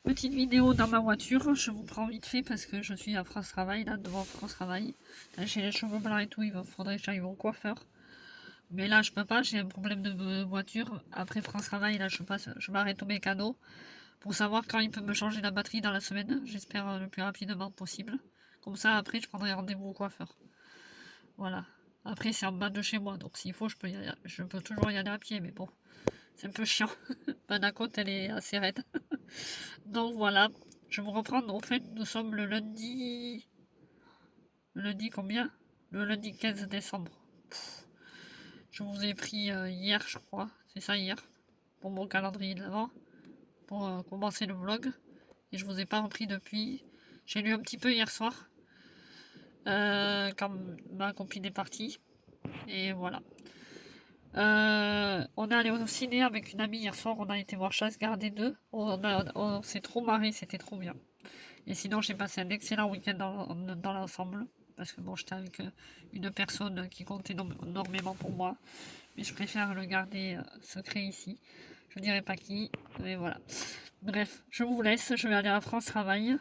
Petite vidéo dans ma voiture, je vous prends vite fait parce que je suis à France Travail, là, devant France Travail. Là, j'ai les cheveux blancs et tout, il faudrait que j'aille au coiffeur. Mais là, je peux pas, j'ai un problème de voiture. Après France Travail, là, je m'arrête au mécano pour savoir quand il peut me changer la batterie dans la semaine. J'espère le plus rapidement possible. Comme ça, après, je prendrai rendez-vous au coiffeur. Voilà. Après, c'est en bas de chez moi, donc s'il faut, je peux toujours y aller à pied, mais bon, c'est un peu chiant. Ma côte, elle est assez raide. Donc voilà, je vous reprends. En fait, nous sommes le lundi. Le lundi combien? Le lundi 15 décembre. Je vous ai pris hier, je crois. C'est ça, hier. Pour mon calendrier de l'avant. Pour commencer le vlog. Et je vous ai pas repris depuis. J'ai lu un petit peu hier soir. Quand ma copine est partie. Et voilà. On est allé au ciné avec une amie hier soir. On a été voir Chasse Gardée 2. On s'est trop marré, c'était trop bien. Et sinon, j'ai passé un excellent week-end dans l'ensemble. Parce que bon, j'étais avec une personne qui compte énormément pour moi. Mais je préfère le garder secret ici. Je dirai pas qui, mais voilà. Bref, je vous laisse. Je vais aller à France Travail.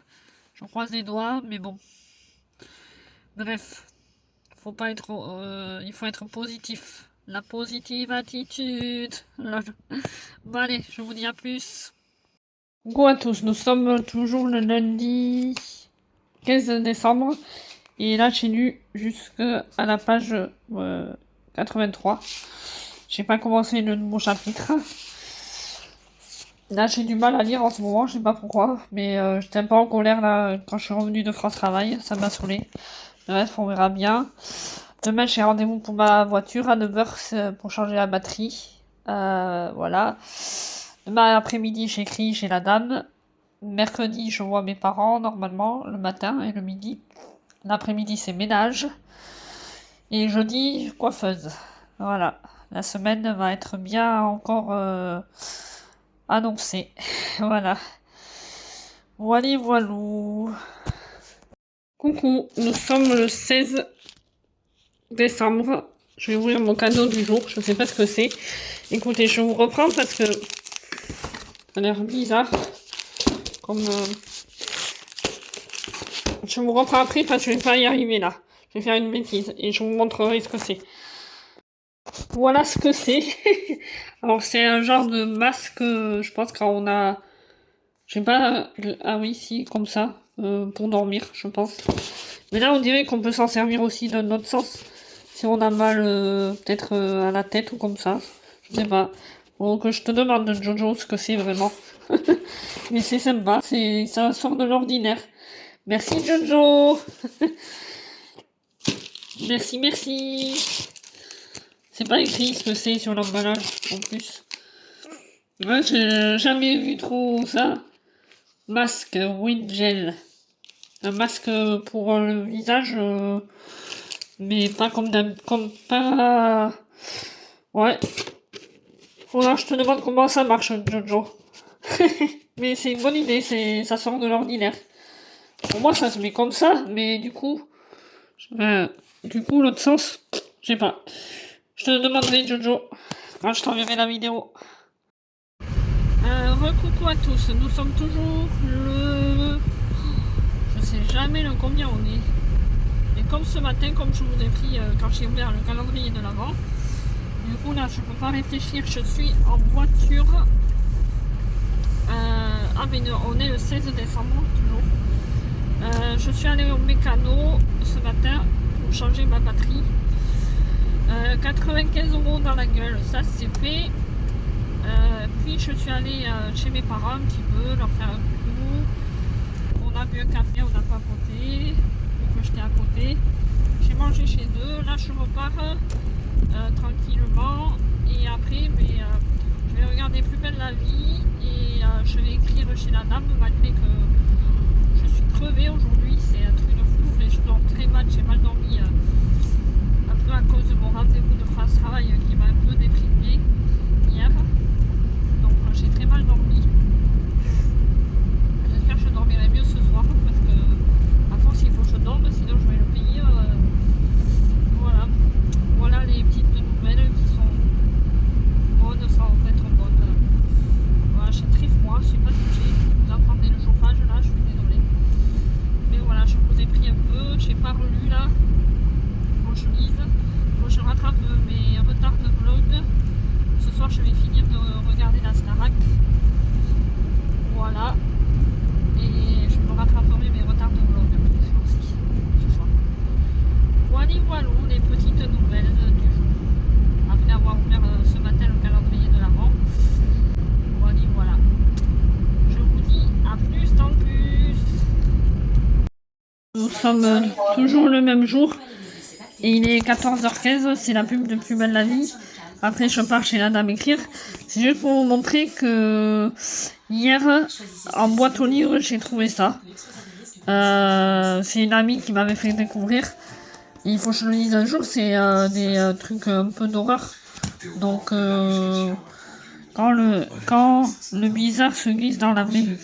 Je croise les doigts, mais bon. Bref, faut pas être, il faut être positif. La positive attitude. Bon allez, je vous dis à plus. Coucou à tous, nous sommes toujours le lundi 15 décembre. Et là, j'ai lu jusqu'à la page 83. J'ai pas commencé le nouveau chapitre. Là, j'ai du mal à lire en ce moment, je sais pas pourquoi. Mais j'étais un peu en colère là quand je suis revenue de France Travail. Ça m'a saoulé. Bref, on verra bien. Demain, j'ai rendez-vous pour ma voiture à 9h pour changer la batterie. Voilà. Demain après-midi, j'écris chez la dame. Mercredi, je vois mes parents normalement, le matin et le midi. L'après-midi, c'est ménage. Et jeudi, coiffeuse. Voilà. La semaine va être bien encore annoncée. Voilà. Voilà, voilou. Coucou, nous sommes le 16 décembre. Je vais ouvrir mon cadeau du jour. Je sais pas ce que c'est. Écoutez, je vous reprends parce que ça a l'air bizarre. Comme je vous reprends après parce que je vais pas y arriver là. Je vais faire une bêtise et je vous montrerai ce que c'est. Voilà ce que c'est. Alors c'est un genre de masque, je pense quand on a... Je sais pas... Ah oui, si, comme ça. Pour dormir, je pense. Mais là on dirait qu'on peut s'en servir aussi d'un autre sens. Si on a mal peut-être à la tête ou comme ça. Je sais pas. Donc je te demande Jojo ce que c'est vraiment. Mais c'est sympa, ça sort de l'ordinaire. Merci Jojo. Merci, merci. C'est pas écrit ce que c'est sur l'emballage en plus. Ouais, j'ai jamais vu trop ça. Masque Wingel. Un masque pour le visage, mais pas comme pas. Ouais. Faudra que je te demande comment ça marche, Jojo. Mais c'est une bonne idée, ça sort de l'ordinaire. Pour moi, ça se met comme ça, mais du coup, l'autre sens, je sais pas. Je te demanderai, Jojo, quand je t'enverrai la vidéo. Recoucou à tous, nous sommes toujours le... Je sais jamais le combien on est. Et comme ce matin, comme je vous ai pris quand j'ai ouvert le calendrier de l'avant, du coup là je peux pas réfléchir, je suis en voiture. Ah mais non, on est le 16 décembre toujours. Je suis allée au mécano ce matin pour changer ma batterie. 95 € dans la gueule, ça c'est fait. Puis je suis allée chez mes parents un petit peu, leur faire un coucou. On a bu un café, on a papoté, donc j'étais à côté. J'ai mangé chez eux, là je repars tranquillement. Et après, je vais regarder Plus belle la vie et je vais écrire chez la dame malgré que je suis crevée aujourd'hui, c'est un truc de fou, et je dors très mal, j'ai mal dormi un peu à cause de mon rendez-vous de France Travail qui m'a un peu déprimée hier. Donc j'ai très mal dormi. J'espère que je dormirai mieux ce soir parce que à force il faut que je dorme, sinon je vais le payer. Voilà. Voilà les petites nouvelles qui sont bonnes sans être bonnes. Voilà, j'ai très froid, je sais pas ce que j'ai. Vous entendez le là, faut que je lise, faut que je rattrape mes retards de vlog. Ce soir, je vais finir de regarder la Starac. Voilà. Et je me rattraperai mes retards de vlog aussi, ce soir. Voilà, voilà, les petites nouvelles du jour. Après avoir ouvert ce matin le calendrier de l'Avent. Voilà, voilà. Je vous dis à plus dans le plus. Nous sommes toujours le même jour. Et il est 14h15, c'est la pub de Plus belle la vie. Après, je pars chez la dame écrire. C'est juste pour vous montrer que hier, en boîte aux livres, j'ai trouvé ça. C'est une amie qui m'avait fait découvrir. Il faut que je le lise un jour, c'est des trucs un peu d'horreur. Donc, quand le bizarre se glisse dans la vraie vie.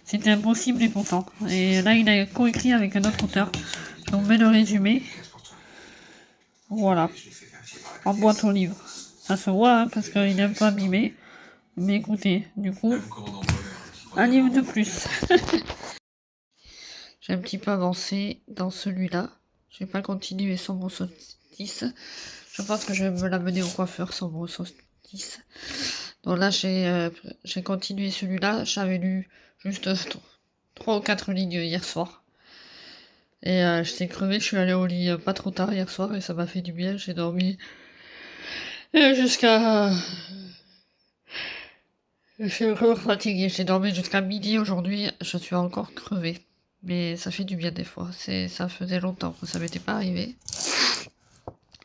C'était impossible et pourtant. Et là, il a coécrit avec un autre auteur. Je vous mets le résumé. Voilà. En boîte aux livres. Ça se voit, hein, parce qu'il est un peu abîmé. Mais écoutez, du coup, un livre de plus. J'ai un petit peu avancé dans celui-là. Je vais pas continuer sans mon saucisse. Je pense que je vais me l'amener au coiffeur sans mon saucisse. Donc là, j'ai continué celui-là. J'avais lu juste 3 ou 4 lignes hier soir. Et j'étais crevée. Je suis allée au lit pas trop tard hier soir et ça m'a fait du bien. J'ai dormi jusqu'à... Je suis encore fatiguée. J'ai dormi jusqu'à midi aujourd'hui. Je suis encore crevée. Mais ça fait du bien des fois. Ça faisait longtemps que ça m'était pas arrivé.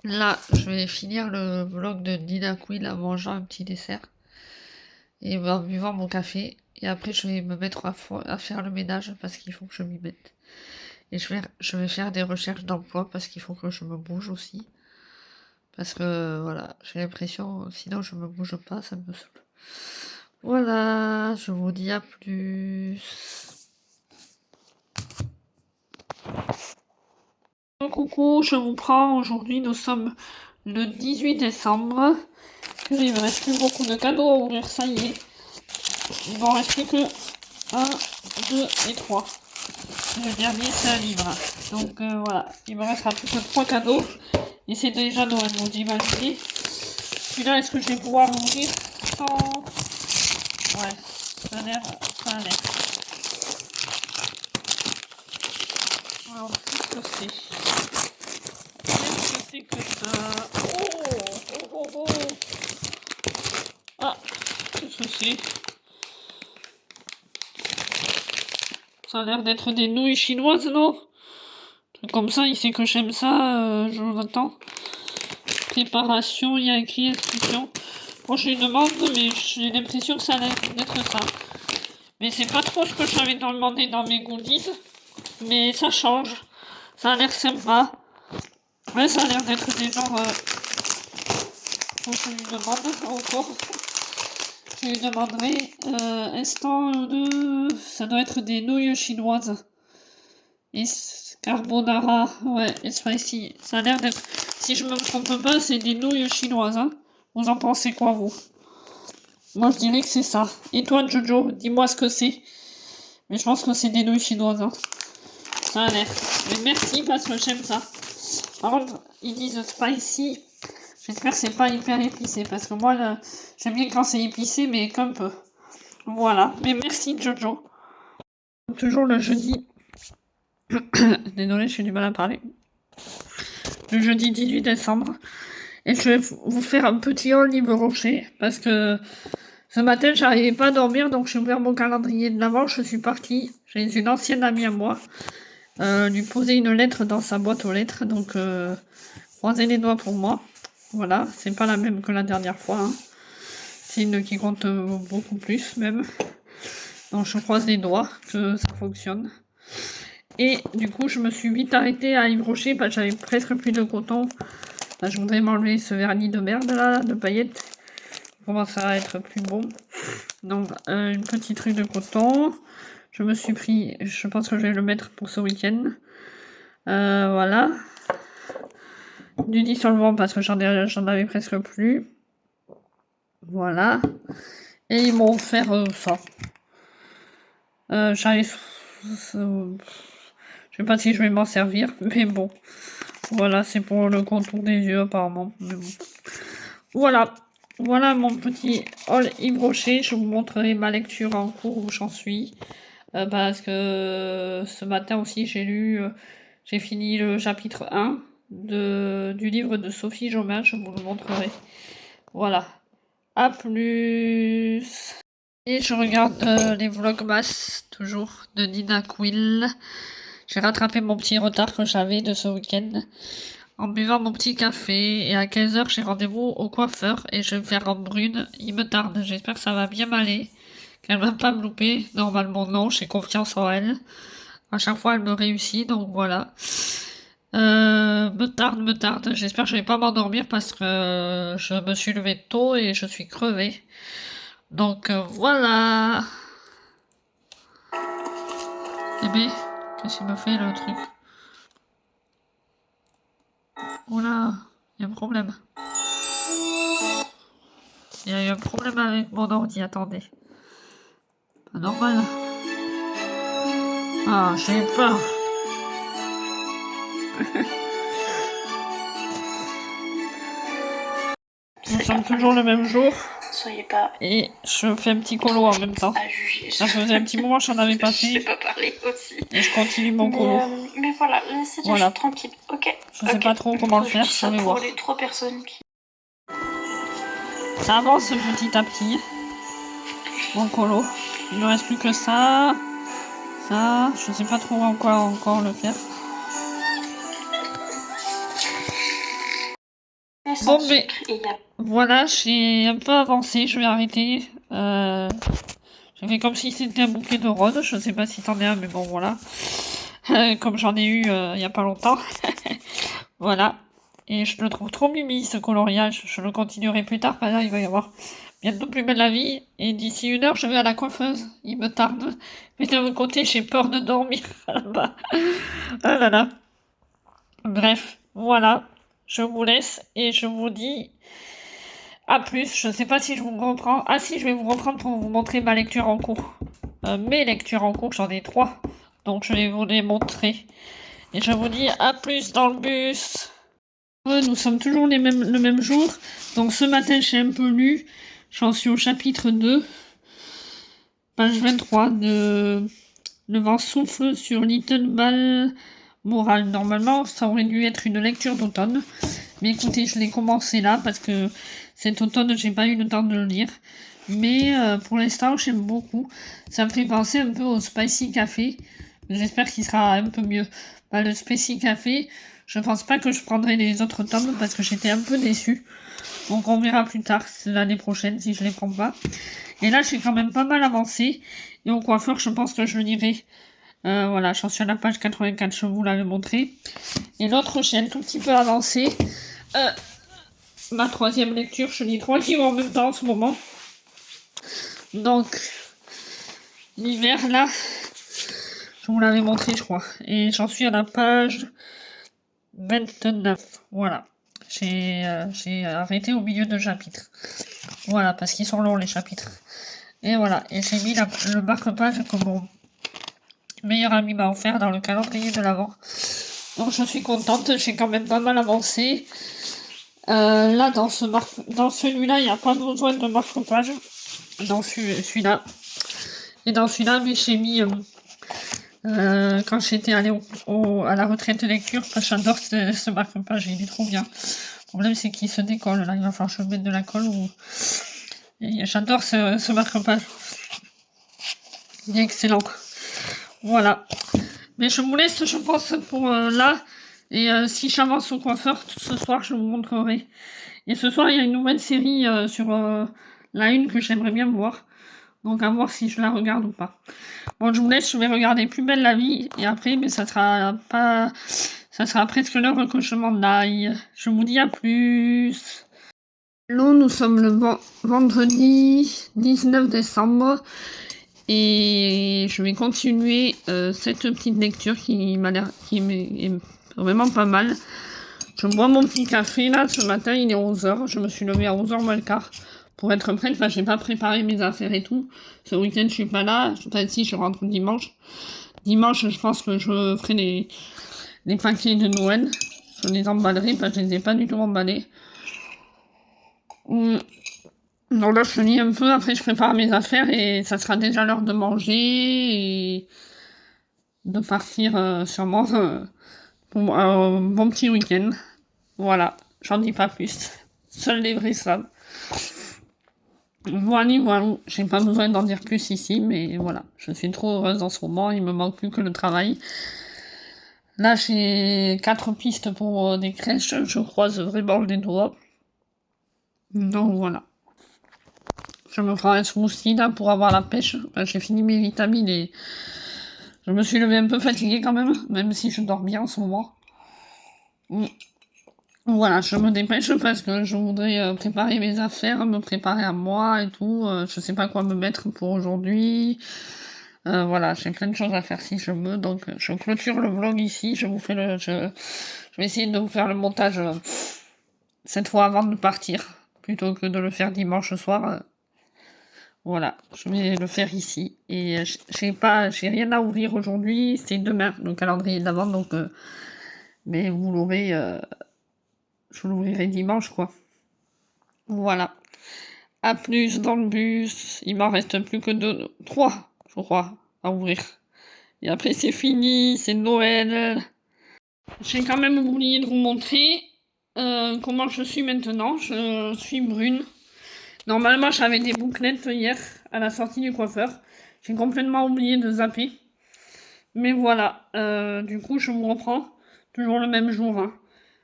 Là, je vais finir le vlog de Nina Quill en mangeant un petit dessert. Et en buvant mon café. Et après, je vais me mettre à faire le ménage parce qu'il faut que je m'y mette. Et je vais faire des recherches d'emploi parce qu'il faut que je me bouge aussi. Parce que, voilà, j'ai l'impression, sinon je me bouge pas, ça me saoule. Voilà, je vous dis à plus. Coucou, je vous prends. Aujourd'hui, nous sommes le 18 décembre. Il me reste plus beaucoup de cadeaux à ouvrir, ça y est. Il m'en reste plus que 1, 2 et 3. Le dernier, c'est un livre. Donc voilà, il me restera plus que 3 cadeaux. Et c'est déjà Noël, vous imaginez. Celui-là, est-ce que je vais pouvoir l'ouvrir sans... Ouais, ça a l'air... Alors, qu'est-ce que c'est? Qu'est-ce que c'est que ça? Oh. Ah, qu'est-ce que c'est? Ça a l'air d'être des nouilles chinoises, non? Comme ça, il sait que j'aime ça, je l'attends. Préparation, il y a écrit instruction. Bon, je lui demande, mais j'ai l'impression que ça a l'air d'être ça. Mais c'est pas trop ce que j'avais demandé dans mes goodies. Mais ça change. Ça a l'air sympa. Ouais, ça a l'air d'être des genres... Faut que je lui demande encore. Je lui demanderai. Instant de... Ça doit être des nouilles chinoises. Et carbonara. Ouais, et spicy. Ça a l'air d'être... Si je me trompe pas, c'est des nouilles chinoises. Hein. Vous en pensez quoi, vous? Moi, je dirais que c'est ça. Et toi, Jojo, dis-moi ce que c'est. Mais je pense que c'est des nouilles chinoises. Hein. Ça a l'air. Mais merci, parce que j'aime ça. Par contre, ils disent spicy. J'espère que c'est pas hyper épicé. Parce que moi, j'aime bien quand c'est épicé, mais qu'un peu. Voilà. Mais merci, Jojo. Toujours le jeudi. Désolée, j'ai du mal à parler. Le jeudi 18 décembre. Et je vais vous faire un petit haul livre rocher. Parce que ce matin, j'arrivais pas à dormir. Donc, j'ai ouvert mon calendrier de l'avant. Je suis partie. J'ai une ancienne amie à moi. Lui poser une lettre dans sa boîte aux lettres. Donc, croisez les doigts pour moi. Voilà. C'est pas la même que la dernière fois. Hein. C'est une qui compte beaucoup plus, même. Donc, je croise les doigts que ça fonctionne. Et du coup, je me suis vite arrêtée à Yves Rocher parce que j'avais presque plus de coton. Là, je voudrais m'enlever ce vernis de merde là, de paillettes. Il commence à être plus bon. Donc, une petite truc de coton. Je me suis pris, je pense que je vais le mettre pour ce week-end. Voilà. Du dissolvant parce que j'en avais presque plus. Voilà. Et ils m'ont offert ça. Je sais pas si je vais m'en servir, mais bon. Voilà, c'est pour le contour des yeux apparemment. Mais bon. Voilà. Voilà mon petit haul Yves Rocher. Je vous montrerai ma lecture en cours où j'en suis. Parce que ce matin aussi j'ai fini le chapitre 1 du livre de Sophie Jomain. Je vous le montrerai. Voilà. À plus. Et je regarde les vlogmas, toujours, de Nina Quill. J'ai rattrapé mon petit retard que j'avais de ce week-end en buvant mon petit café. Et à 15h, j'ai rendez-vous au coiffeur et je vais me faire en brune. Il me tarde. J'espère que ça va bien m'aller, qu'elle va pas me louper. Normalement, non. J'ai confiance en elle. À chaque fois, elle me réussit. Donc voilà. Me tarde. J'espère que je vais pas m'endormir parce que je me suis levée tôt et je suis crevée. Donc voilà. Eh bien, qu'est-ce qu'il me fait le truc? Oula, il y a un problème. Il y a eu un problème avec mon ordi, attendez. Pas normal. Ah, j'ai peur. Nous sommes toujours le même jour. Soyez pas et je fais un petit colo en même temps. à juger. Ça faisait un petit moment que j'en avais pas Je sais fait. pas parler aussi. Et je continue mon colo. Mais voilà, c'est déjà Voilà. tranquille. Ok. Je sais pas trop comment le faire, je vais voir. Pour les 3 personnes qui... Ça avance petit à petit. Mon colo. Il ne reste plus que ça. Ça, je sais pas trop en quoi encore le faire. Bon, mais voilà, j'ai un peu avancé, je vais arrêter. J'ai fait comme si c'était un bouquet de roses, je sais pas si c'en est un, mais bon, voilà. Comme j'en ai eu il y a pas longtemps. Voilà. Et je le trouve trop mimi, ce coloriage. Je le continuerai plus tard, parce qu'il va y avoir bientôt plus belle la vie. Et d'ici 1 heure, je vais à la coiffeuse. Il me tarde. Mais d'un autre côté, j'ai peur de dormir là-bas. Ah là là. Bref, voilà. Je vous laisse et je vous dis à plus. Je sais pas si je vous reprends. Ah si, je vais vous reprendre pour vous montrer ma lecture en cours. Mes lectures en cours, j'en ai 3. Donc je vais vous les montrer. Et je vous dis à plus dans le bus. Nous sommes toujours le même jour. Donc ce matin, j'ai un peu lu. J'en suis au chapitre 2. Page 23 de Le vent souffle sur Little Ball Moral. Normalement, ça aurait dû être une lecture d'automne. Mais écoutez, je l'ai commencé là parce que cet automne, j'ai pas eu le temps de le lire. Mais pour l'instant, j'aime beaucoup. Ça me fait penser un peu au Spicy Café. J'espère qu'il sera un peu mieux. Le Spicy Café, je pense pas que je prendrai les autres tomes parce que j'étais un peu déçue. Donc on verra plus tard, l'année prochaine, si je les prends pas. Et là, j'ai quand même pas mal avancé. Et au coiffeur, je pense que je le lirai. Voilà, j'en suis à la page 84, je vous l'avais montré. Et l'autre, j'ai un tout petit peu avancé. Ma 3e lecture, je lis 3 livres en même temps en ce moment. Donc, l'hiver, là, je vous l'avais montré, je crois. Et j'en suis à la page 29. Voilà. J'ai arrêté au milieu de chapitre. Voilà, parce qu'ils sont longs, les chapitres. Et voilà. Et j'ai mis le marque-page que mon meilleur ami m'a offert dans le calendrier de l'Avent. Donc je suis contente. J'ai quand même pas mal avancé. Là, dans celui-là, il n'y a pas besoin de marque-page. Dans celui-là. Et dans celui-là, mais j'ai mis... quand j'étais allée à la retraite de lecture, parce que j'adore ce marque-page, il est trop bien. Le problème, c'est qu'il se décolle, là, il va falloir que je mette de la colle. J'adore ce marque-page. Il est excellent. Voilà. Mais je vous laisse, je pense, pour là. Et si j'avance au coiffeur, ce soir, je vous montrerai. Et ce soir, il y a une nouvelle série sur la une que j'aimerais bien voir. Donc à voir si je la regarde ou pas. Bon, je vous laisse, je vais regarder Plus belle la vie. Et après, mais ça sera presque l'heure que je m'en aille. Je vous dis à plus. Hello, nous sommes le vendredi 19 décembre. Et je vais continuer cette petite lecture qui est vraiment pas mal. Je bois mon petit café là, ce matin il est 11h. Je me suis levée à 11h moins le quart pour être prête, j'ai pas préparé mes affaires et tout. Ce week-end, je suis pas là. Enfin, si, je rentre dimanche. Dimanche, je pense que je ferai les paquets de Noël. Je les emballerai parce que je les ai pas du tout emballés. Donc là, je finis un peu. Après, je prépare mes affaires et ça sera déjà l'heure de manger et de partir sûrement pour un bon petit week-end. Voilà, j'en dis pas plus. Seuls les vrais savent. Voilà, j'ai pas besoin d'en dire plus ici, mais voilà, je suis trop heureuse en ce moment, il me manque plus que le travail. Là, j'ai 4 pistes pour des crèches, je croise vraiment les doigts. Donc voilà. Je me prends un smoothie là pour avoir la pêche. J'ai fini mes vitamines et je me suis levée un peu fatiguée quand même si je dors bien en ce moment. Voilà, je me dépêche parce que je voudrais préparer mes affaires, me préparer à moi et tout. Je sais pas quoi me mettre pour aujourd'hui. Voilà, j'ai plein de choses à faire si je veux. Donc, je clôture le vlog ici. Je vais essayer de vous faire le montage cette fois avant de partir, plutôt que de le faire dimanche soir. Voilà, je vais le faire ici. Et j'ai rien à ouvrir aujourd'hui. C'est demain, le calendrier d'avant. Donc, mais vous l'aurez. Je l'ouvrirai dimanche, quoi. Voilà. À plus dans le bus. Il m'en reste plus que 3, je crois, à ouvrir. Et après, c'est fini, c'est Noël. J'ai quand même oublié de vous montrer comment je suis maintenant. Je suis brune. Normalement, j'avais des bouclettes hier à la sortie du coiffeur. J'ai complètement oublié de zapper. Mais voilà, du coup, je vous reprends toujours le même jour, hein,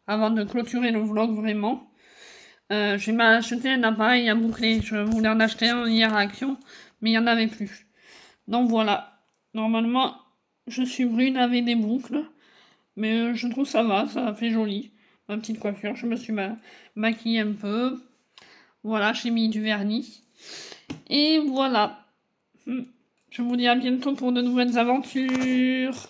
avant de clôturer le vlog vraiment. Je vais acheté un appareil à boucler. Je voulais en acheter un hier à Action, mais il n'y en avait plus. Donc voilà. Normalement, je suis brune avec des boucles. Mais je trouve ça fait joli. Ma petite coiffure. Je me suis maquillée un peu. Voilà, j'ai mis du vernis. Et voilà. Je vous dis à bientôt pour de nouvelles aventures.